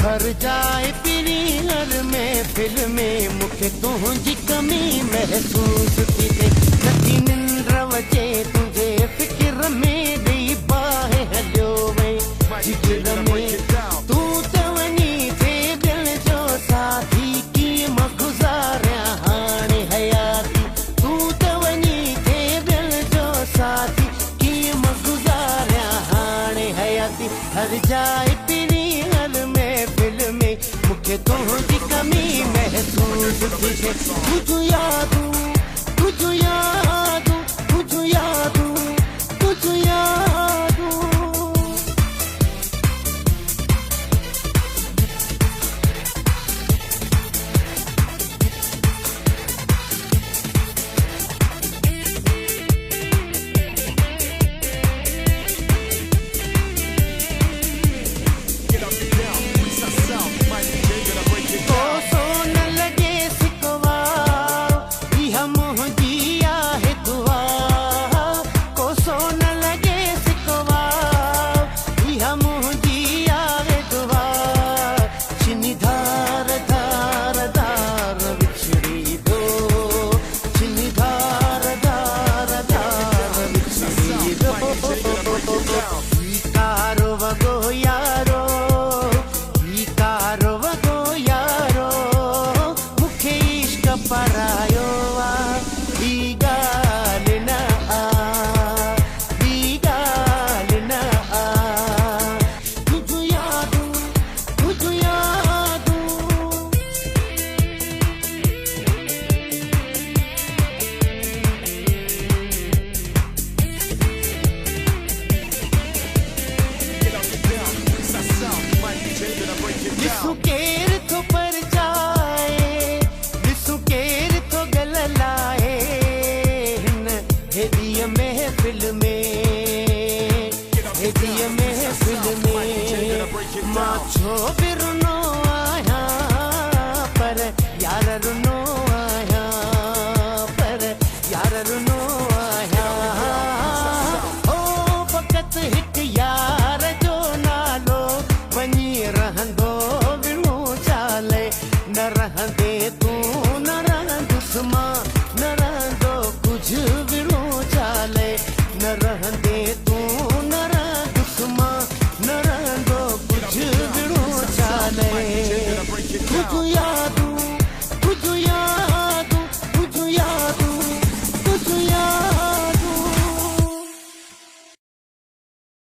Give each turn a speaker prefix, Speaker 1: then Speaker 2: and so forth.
Speaker 1: भर जाए पीरी हर महफिल में मूंखे तुंहिंजी कमी महसूस थी थिए नथी निंड अचे तुंहिंजे फिक्र में ॾेई बाहि हलियो वई जिगर में तूं त वञी थिए दिल जो साथी कीअं मां गुज़ारियां हाणे हयाती तूं त वञी थिए दिल जो साथी कीअं मां गुज़ारियां हाणे हयाती हर जाए पीरी मूंखे तुंहिंजी कमी महसूस थी थिए तुझूं यादूं तुझूं यादूं तुझूं यादूं तुझूं यादूं Isso querer